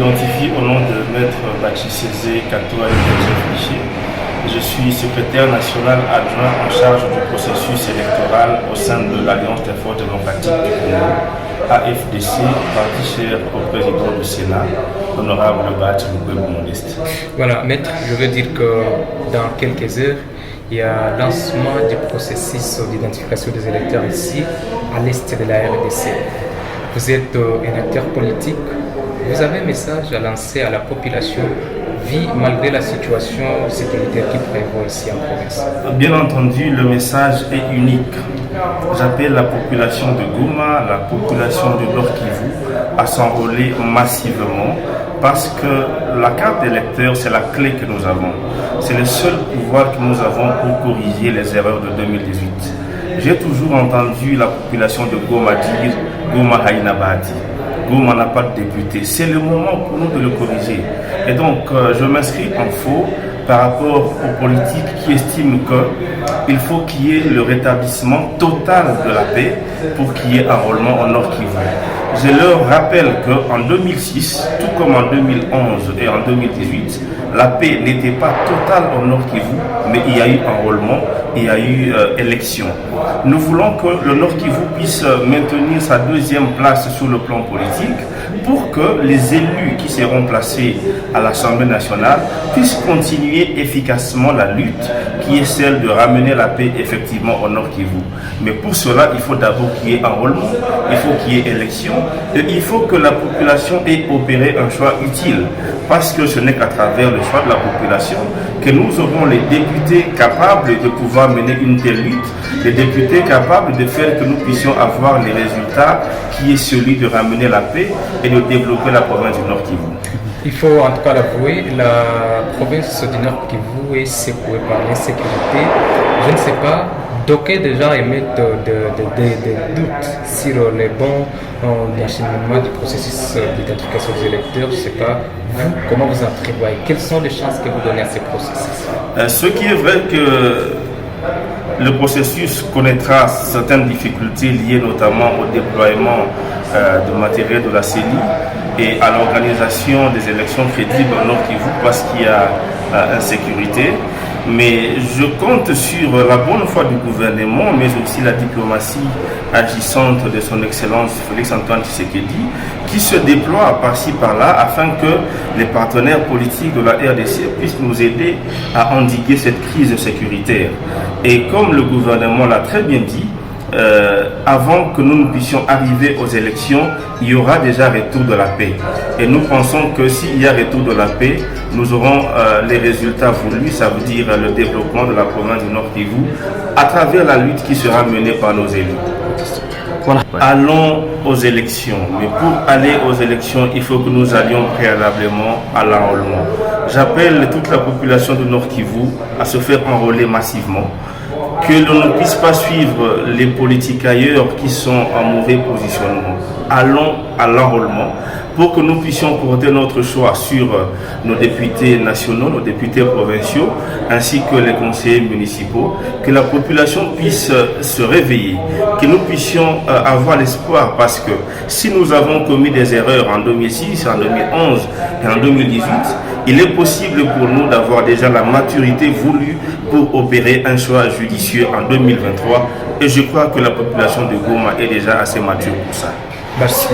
m'identifie au nom de Maître Bachissézé Katoa Fichier. Je suis secrétaire national adjoint en charge du processus électoral au sein de l'Alliance des forces démocratiques du Congo, AFDC, parti cher au président du Sénat, l'honorable Bat Modeste. Voilà, Maître, je veux dire que dans quelques heures, il y a un lancement du processus d'identification des électeurs ici, à l'est de la RDC. Vous êtes un acteur politique. Vous avez un message à lancer à la population malgré la situation sécuritaire qui prévaut ici en province? Bien entendu, le message est unique. J'appelle la population de Goma, la population de Nord Kivu à s'enrôler massivement parce que la carte d'électeur, c'est la clé que nous avons. C'est le seul pouvoir que nous avons pour corriger les erreurs de 2018. J'ai toujours entendu la population de Goma dire Goma Haïna Badi. Goma n'a pas de député. C'est le moment pour nous de le corriger. Et donc, je m'inscris en faux par rapport aux politiques qui estiment qu'il faut qu'il y ait le rétablissement total de la paix pour qu'il y ait enrôlement au Nord Kivu. Je leur rappelle qu'en 2006, tout comme en 2011 et en 2018, la paix n'était pas totale au Nord Kivu, mais il y a eu enrôlement, il y a eu élection. Nous voulons que le Nord Kivu puisse maintenir sa deuxième place sur le plan politique pour que les élus qui seront placés à l'Assemblée nationale puissent continuer efficacement la lutte qui est celle de ramener la paix effectivement au Nord Kivu. Mais pour cela, il faut d'abord qu'il y ait enrôlement, il faut qu'il y ait élection et il faut que la population ait opéré un choix utile parce que ce n'est qu'à travers le choix de la population que nous aurons les députés capables de pouvoir mener une telle lutte, les députés capables de faire que nous puissions avoir les résultats qui est celui de ramener la paix et de développer la province du Nord Kivu. Il faut en tout cas l'avouer, la province du Nord Kivu est secouée par l'insécurité. Je ne sais pas, d'aucuns déjà émettent des doutes sur les bons acheminement du processus d'identification des électeurs. Je ne sais pas, vous, comment vous entrevoyez? Quelles sont les chances que vous donnez à ce processus? Ce qui est vrai que le processus connaîtra certaines difficultés liées notamment au déploiement de matériel de la CENI et à l'organisation des élections crédibles au Nord Kivu parce qu'il y a insécurité. Mais je compte sur la bonne foi du gouvernement, mais aussi la diplomatie agissante de son Excellence Félix-Antoine Tshisekedi, qui se déploie par-ci par-là afin que les partenaires politiques de la RDC puissent nous aider à endiguer cette crise sécuritaire. Et comme le gouvernement l'a très bien dit, avant que nous ne puissions arriver aux élections, il y aura déjà retour de la paix. Et nous pensons que s'il y a retour de la paix, nous aurons les résultats voulus, ça veut dire le développement de la province du Nord Kivu à travers la lutte qui sera menée par nos élus. Voilà. Allons aux élections, mais pour aller aux élections, il faut que nous allions préalablement à l'enrôlement. J'appelle toute la population du Nord Kivu à se faire enrôler massivement, que l'on ne puisse pas suivre les politiques ailleurs qui sont en mauvais positionnement. Allons à l'enrôlement pour que nous puissions porter notre choix sur nos députés nationaux, nos députés provinciaux, ainsi que les conseillers municipaux, que la population puisse se réveiller, que nous puissions avoir l'espoir, parce que si nous avons commis des erreurs en 2006, en 2011 et en 2018, il est possible pour nous d'avoir déjà la maturité voulue pour opérer un choix judicieux en 2023 et je crois que la population de Goma est déjà assez mature pour ça. Merci.